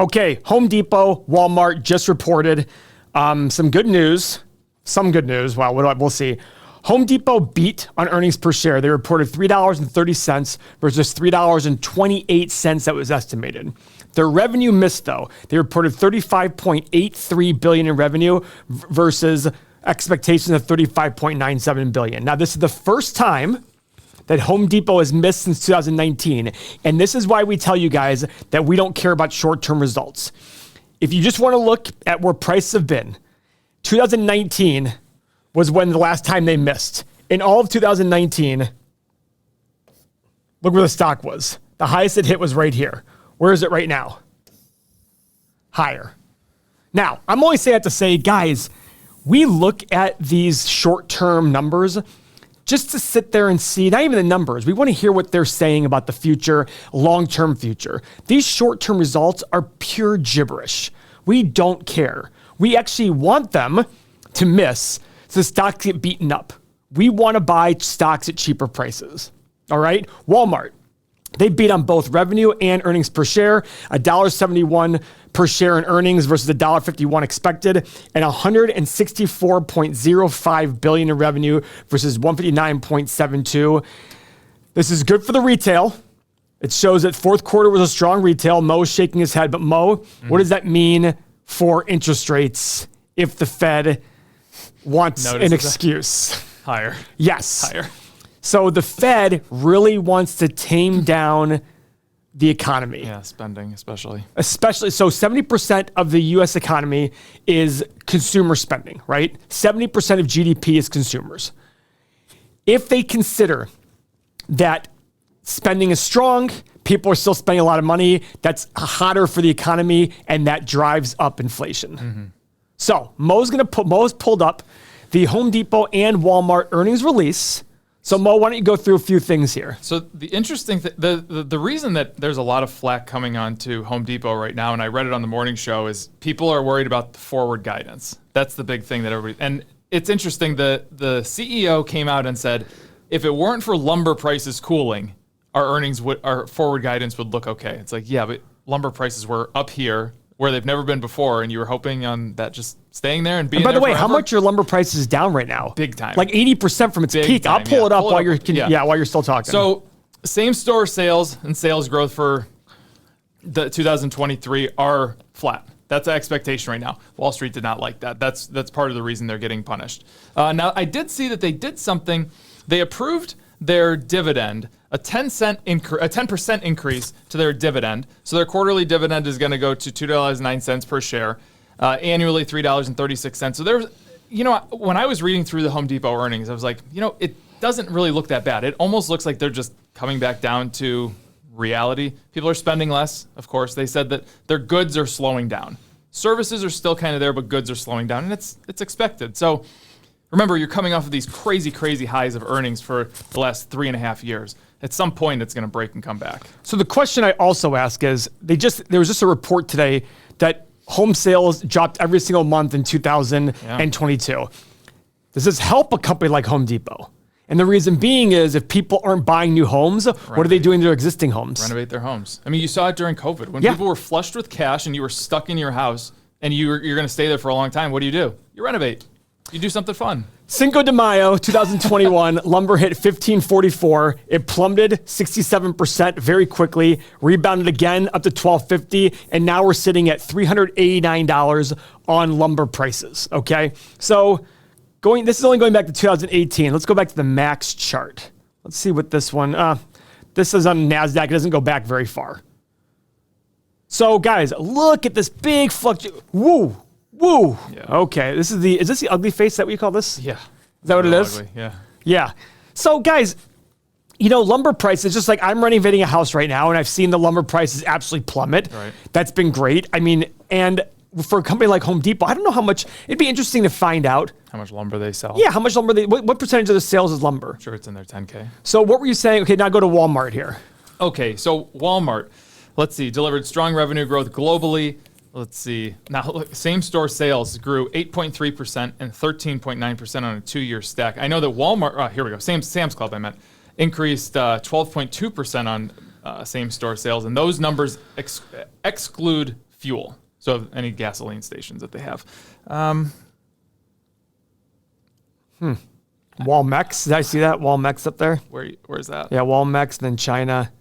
Okay, Home Depot, Walmart just reported some good news. Wow, we'll see. Home Depot beat on earnings per share. They reported $3.30 versus $3.28 that was estimated. Their revenue missed, though. They reported $35.83 billion in revenue versus expectations of $35.97 billion. Now, this is the first time that Home Depot has missed since 2019. And this is why we tell you guys that we don't care about short-term results. If you just want to look at where prices have been, 2019 was when the last time they missed. In all of 2019, look where the stock was. The highest it hit was right here. Where is it right now? Higher. Now, I'm only saying that to say, guys, we look at these short-term numbers just to sit there and see, not even the numbers. We want to hear what they're saying about the future, long-term future. These short-term results are pure gibberish. We don't care. We actually want them to miss so the stocks get beaten up. We want to buy stocks at cheaper prices. All right? Walmart. They beat on both revenue and earnings per share, $1.71 per share in earnings versus $1.51 expected, and $164.05 billion in revenue versus $159.72. This is good for the retail. It shows that fourth quarter was a strong retail. Mo's shaking his head, but Mo, what does that mean for interest rates if the Fed wants an excuse? Higher. Yes. Higher. So the Fed really wants to tame down the economy. Yeah, spending especially. So 70% of the U.S. economy is consumer spending, right? 70% of GDP is consumers. If they consider that spending is strong, people are still spending a lot of money, that's hotter for the economy, and that drives up inflation. Mm-hmm. So Mo's pulled up the Home Depot and Walmart earnings release. So Mo, why don't you go through a few things here? So the interesting thing, the reason that there's a lot of flack coming onto Home Depot right now, and I read it on the morning show, is people are worried about the forward guidance. That's the big thing that everybody, and it's interesting, the CEO came out and said, if it weren't for lumber prices cooling, our forward guidance would look okay. It's like, yeah, but lumber prices were up here where they've never been before, and you were hoping on that just staying there and being there. And by the way, forever. how much are lumber prices down right now? Big time. Like 80% from its peak. I'll pull it up while you're still talking. So same store sales and sales growth for the 2023 are flat. That's the expectation right now. Wall Street did not like that. That's part of the reason they're getting punished. Now, I did see that they did something. They approved their dividend, a 10% increase to their dividend. So their quarterly dividend is going to go to $2.09 per share, annually $3.36. So there's, when I was reading through the Home Depot earnings, I was like, it doesn't really look that bad. It almost looks like they're just coming back down to reality. People are spending less, of course. They said that their goods are slowing down. Services are still kind of there, but goods are slowing down, and it's expected. So remember, you're coming off of these crazy, crazy highs of earnings for the last 3.5 years. At some point, it's going to break and come back. So the question I also ask is, there was just a report today that home sales dropped every single month in 2022. Yeah. Does this help a company like Home Depot? And the reason being is if people aren't buying new homes, what are they doing to their existing homes? Renovate their homes. I mean, you saw it during COVID. When people were flushed with cash and you were stuck in your house and you're going to stay there for a long time, what do? You renovate. You do something fun. Cinco de Mayo, 2021, lumber hit $15.44. It plummeted 67% very quickly, rebounded again up to $12.50, and now we're sitting at $389 on lumber prices, okay? So this is only going back to 2018. Let's go back to the max chart. Let's see what this one, this is on NASDAQ. It doesn't go back very far. So guys, look at this big fluctuation. Woo! Yeah. Okay, is this the ugly face that we call this? Yeah. Is that what it is? Ugly. Yeah. Yeah. So guys, lumber prices, just like I'm renovating a house right now and I've seen the lumber prices absolutely plummet. Right. That's been great. I mean, and for a company like Home Depot, I don't know how much, it'd be interesting to find out. How much lumber they sell. Yeah, how much lumber what percentage of the sales is lumber? I'm sure it's in their 10K. So what were you saying? Okay, now go to Walmart here. Okay, so Walmart, let's see, delivered strong revenue growth globally. Let's see. Now, look, same-store sales grew 8.3% and 13.9% on a two-year stack. I know that Walmart, here we go, Sam's Club, I meant, increased 12.2% on same-store sales, and those numbers exclude fuel. So any gasoline stations that they have. Walmex, did I see that? Walmex up there? Where's that? Yeah, Walmex, then China,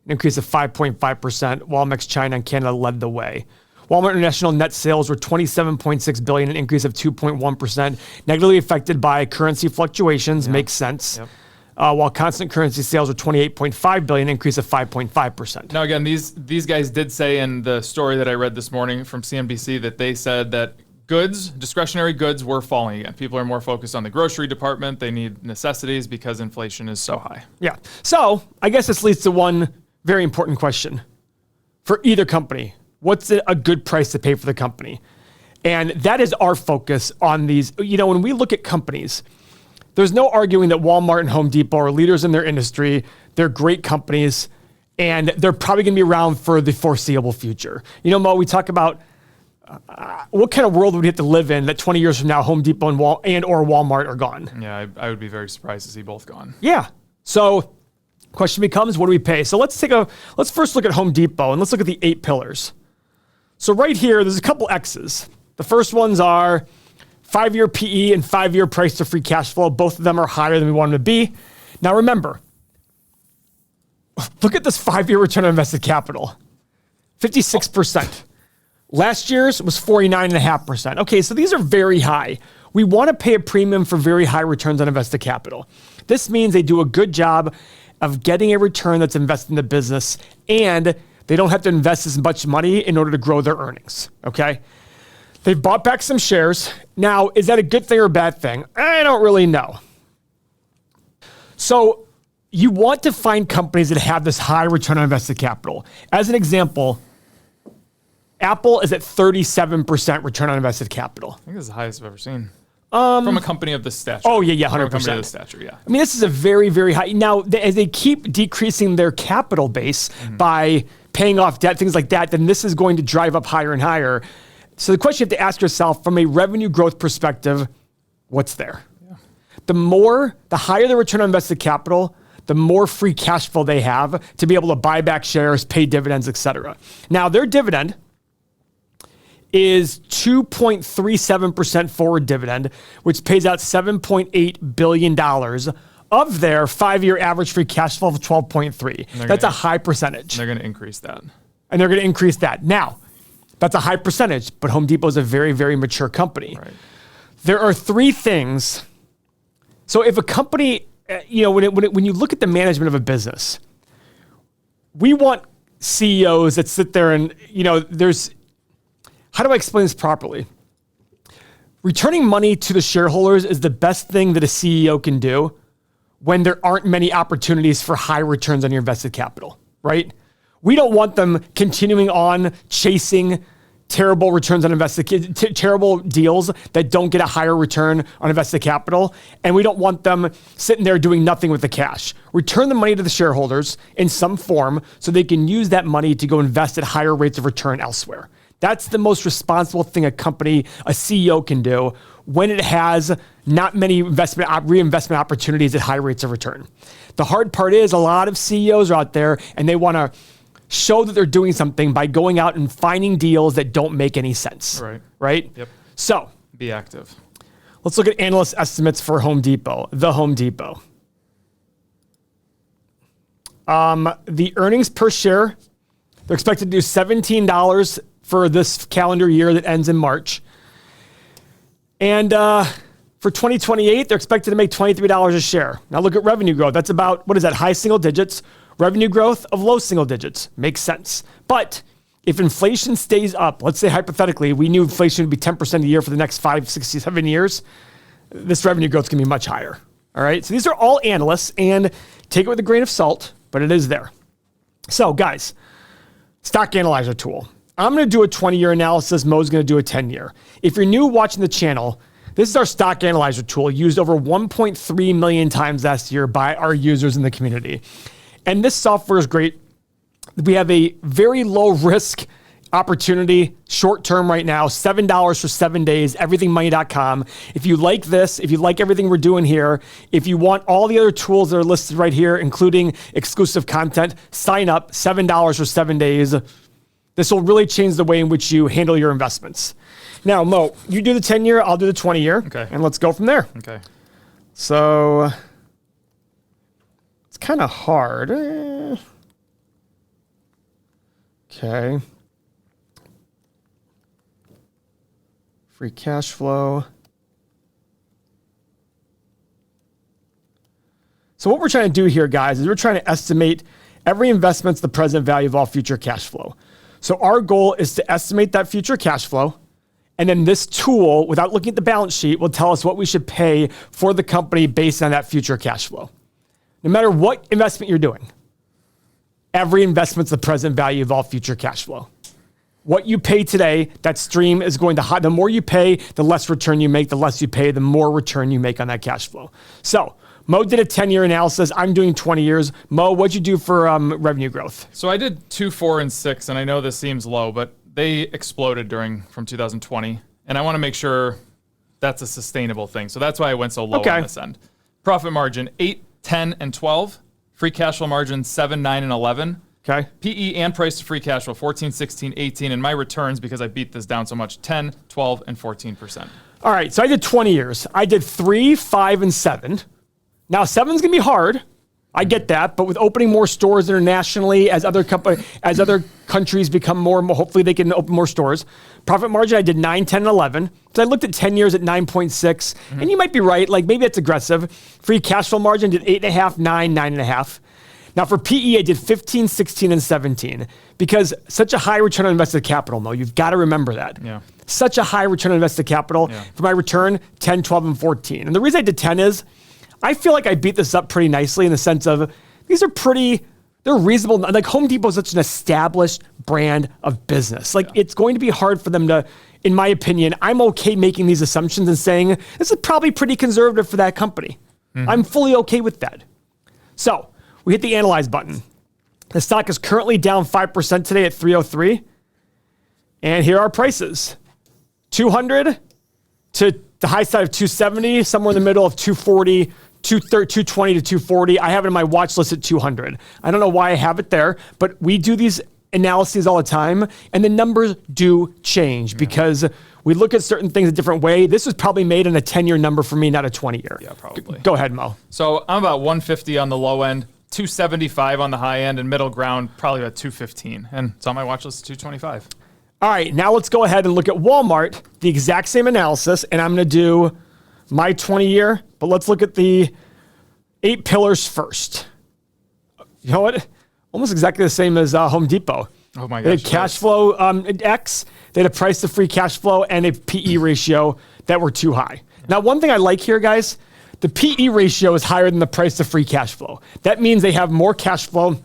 an increase of 5.5%. Walmex China and Canada led the way. Walmart International net sales were $27.6 billion, an increase of 2.1%, negatively affected by currency fluctuations. Makes sense. Yep. While constant currency sales were $28.5 billion, an increase of 5.5%. Now, again, these guys did say in the story that I read this morning from CNBC that they said that discretionary goods were falling again. People are more focused on the grocery department. They need necessities because inflation is so high. Yeah. So I guess this leads to one very important question for either company. What's a good price to pay for the company? And that is our focus on these. When we look at companies, there's no arguing that Walmart and Home Depot are leaders in their industry. They're great companies, and they're probably going to be around for the foreseeable future. Mo, we talk about what kind of world would we have to live in that 20 years from now, Home Depot and or Walmart are gone? Yeah, I would be very surprised to see both gone. Yeah. So question becomes, what do we pay? So let's first look at Home Depot, and let's look at the 8 pillars. So right here, there's a couple X's. The first ones are 5-year PE and 5-year price to free cash flow. Both of them are higher than we want them to be. Now remember, look at this 5-year return on invested capital, 56%. Last year's was 49.5%. Okay, so these are very high. We want to pay a premium for very high returns on invested capital. This means they do a good job of getting a return that's invested in the business, and they don't have to invest as much money in order to grow their earnings, okay? They've bought back some shares. Now, is that a good thing or a bad thing? I don't really know. So you want to find companies that have this high return on invested capital. As an example, Apple is at 37% return on invested capital. I think this is the highest I've ever seen. From a company of this stature. Oh, yeah, 100%. From a company of this stature, yeah. I mean, this is a very, very high. Now, as they keep decreasing their capital base by paying off debt, things like that, then this is going to drive up higher and higher. So the question you have to ask yourself from a revenue growth perspective, what's there? Yeah. The higher the return on invested capital, the more free cash flow they have to be able to buy back shares, pay dividends, et cetera. Now, their dividend is 2.37% forward dividend, which pays out $7.8 billion of their 5-year average free cash flow of 12.3. That's a high percentage. They're going to increase that. And they're going to increase that. Now, that's a high percentage, but Home Depot is a very, very mature company. Right. There are 3 things. So if a company, when you look at the management of a business, we want CEOs that sit there and, how do I explain this properly? Returning money to the shareholders is the best thing that a CEO can do when there aren't many opportunities for high returns on your invested capital, right? We don't want them continuing on chasing terrible returns on invested, terrible deals that don't get a higher return on invested capital. And we don't want them sitting there doing nothing with the cash. Return the money to the shareholders in some form so they can use that money to go invest at higher rates of return elsewhere. That's the most responsible thing a CEO can do when it has not many reinvestment opportunities at high rates of return. The hard part is a lot of CEOs are out there and they want to show that they're doing something by going out and finding deals that don't make any sense. Right? Yep. So be active. Let's look at analyst estimates for Home Depot, the Home Depot. The earnings per share, they're expected to do $17 for this calendar year that ends in March. And for 2028, they're expected to make $23 a share. Now look at revenue growth. That's about, high single digits. Revenue growth of low single digits. Makes sense. But if inflation stays up, let's say hypothetically, we knew inflation would be 10% a year for the next 5, 6, 7 years, this revenue growth is going to be much higher. All right? So these are all analysts, and take it with a grain of salt, but it is there. So guys, stock analyzer tool. I'm going to do a 20-year analysis. Mo's going to do a 10-year. If you're new watching the channel, this is our stock analyzer tool used over 1.3 million times last year by our users in the community. And this software is great. We have a very low risk opportunity, short term right now, $7 for 7 days, everythingmoney.com. If you like this, if you like everything we're doing here, if you want all the other tools that are listed right here, including exclusive content, sign up, $7 for 7 days. This will really change the way in which you handle your investments. Now, Mo, you do the 10-year, I'll do the 20-year. Okay. And let's go from there. Okay. So it's kind of hard. Okay. Free cash flow. So what we're trying to do here, guys, is we're trying to estimate every investment's the present value of all future cash flow. So our goal is to estimate that future cash flow. And then this tool, without looking at the balance sheet, will tell us what we should pay for the company based on that future cash flow. No matter what investment you're doing, every investment's the present value of all future cash flow. What you pay today, that stream is going to, the more you pay, the less return you make, the less you pay, the more return you make on that cash flow. So Mo did a 10-year analysis. I'm doing 20 years. Mo, what'd you do for revenue growth? So I did 2, 4, and 6, and I know this seems low, but they exploded from 2020, and I want to make sure that's a sustainable thing. So that's why I went so low on this end. Profit margin 8, 10, and 12. Free cash flow margin 7, 9, and 11. Okay. PE and price to free cash flow 14, 16, 18, and my returns, because I beat this down so much, 10, 12, and 14%. All right, so I did 20 years. I did 3, 5, and 7. Now, 7's going to be hard. I get that, but with opening more stores internationally, as other countries become more, hopefully they can open more stores. Profit margin, I did 9, 10, and 11. So I looked at 10 years at 9.6, and you might be right, like maybe that's aggressive. Free cash flow margin, did 8.5, 9, 9.5. Now for PE, I did 15, 16, and 17, because such a high return on invested capital, Mo, you've got to remember that. Yeah. Such a high return on invested capital. Yeah. For my return, 10, 12, and 14. And the reason I did 10 is, I feel like I beat this up pretty nicely in the sense of they're reasonable. Like Home Depot is such an established brand of business. Like it's going to be hard for them to, in my opinion, I'm okay making these assumptions and saying this is probably pretty conservative for that company. I'm fully okay with that. So we hit the analyze button. The stock is currently down 5% today at 303. And here are prices. 200 to the high side of 270, somewhere in the middle of 240, 220 to 240. I have it in my watch list at 200. I don't know why I have it there, but we do these analyses all the time, and the numbers do change because we look at certain things a different way. This was probably made in a 10-year number for me, not a 20-year. Yeah, probably. Go ahead, Mo. So I'm about 150 on the low end, 275 on the high end, and middle ground probably about 215. And it's on my watch list, 225. All right, now let's go ahead and look at Walmart, the exact same analysis, and I'm going to do my 20-year, but let's look at the 8 pillars first. You know what? Almost exactly the same as Home Depot. Oh my gosh. They had cash flow X, they had a price to free cash flow, and a PE ratio that were too high. Now, one thing I like here, guys, the PE ratio is higher than the price to free cash flow. That means they have more cash flow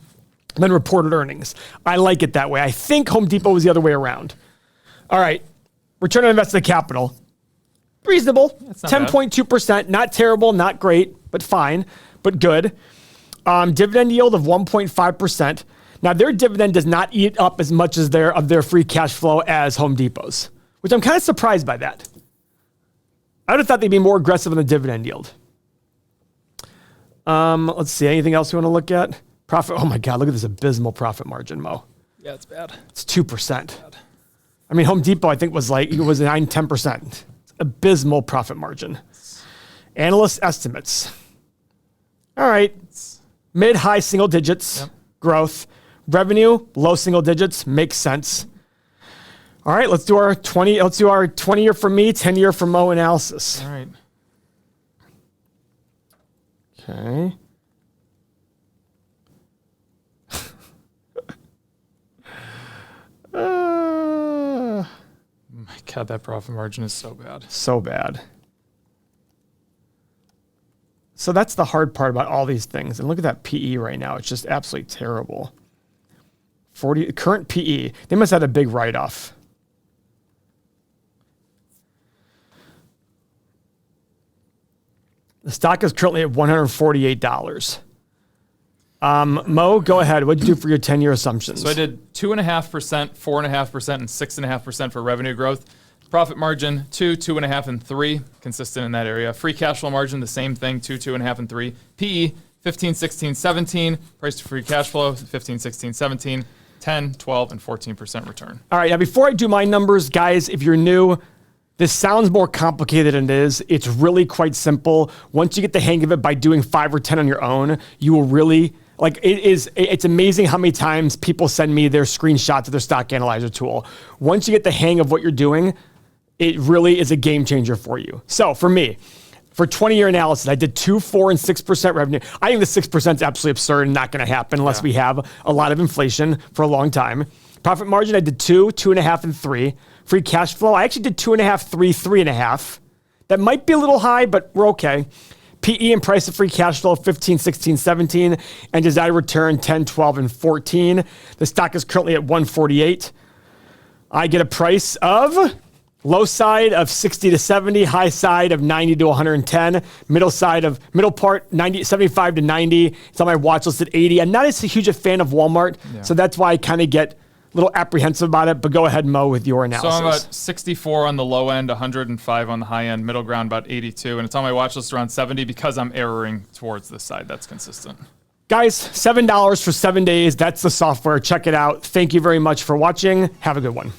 than reported earnings. I like it that way. I think Home Depot was the other way around. All right, return on invested capital. Reasonable, 10.2%, not terrible, not great, but fine, but good. Dividend yield of 1.5%. Now their dividend does not eat up as much as of their free cash flow as Home Depot's, which I'm kind of surprised by that. I would have thought they'd be more aggressive on the dividend yield. Let's see, anything else you want to look at? Profit, oh my God, look at this abysmal profit margin, Mo. Yeah, it's bad. It's 2%. I mean, Home Depot, I think, was 9, 10%. Abysmal profit margin. Analyst estimates. All right. Mid-high single digits growth. Revenue, low single digits, makes sense. All right, let's do our 20-year for me, 10-year for Mo analysis. All right. Okay. My God, that profit margin is so bad. So bad. So that's the hard part about all these things. And look at that PE right now. It's just absolutely terrible. 40 current PE. They must have had a big write-off. The stock is currently at $148. Mo, go ahead. What'd you do for your 10-year assumptions? So I did 2.5%, 4.5%, and 6.5% for revenue growth. Profit margin, 2, 2.5, and 3, consistent in that area. Free cash flow margin, the same thing, 2, 2.5, and 3. PE, 15, 16, 17. Price to free cash flow, 15, 16, 17. 10, 12, and 14% return. All right, now before I do my numbers, guys, if you're new, this sounds more complicated than it is. It's really quite simple. Once you get the hang of it by doing 5 or 10 on your own, you will really, it's amazing how many times people send me their screenshots of their stock analyzer tool. Once you get the hang of what you're doing, it really is a game changer for you. So for me, for 20-year analysis, I did 2%, 4%, and 6% revenue. I think the 6% is absolutely absurd and not going to happen unless we have a lot of inflation for a long time. Profit margin, I did 2, 2.5, and 3. Free cash flow, I actually did 2.5, 3, 3.5. That might be a little high, but we're okay. PE and price of free cash flow, 15, 16, 17. And desired return, 10, 12, and 14. The stock is currently at 148. I get a price of low side of 60 to 70, high side of 90 to 110, middle part 90, 75 to 90. It's on my watch list at 80. I'm not as huge a fan of Walmart, so that's why I kind of get a little apprehensive about it, but go ahead, Mo, with your analysis. So I'm about 64 on the low end, 105 on the high end, middle ground about 82, and it's on my watch list around 70 because I'm erroring towards this side. That's consistent. Guys, $7 for 7 days. That's the software. Check it out. Thank you very much for watching. Have a good one.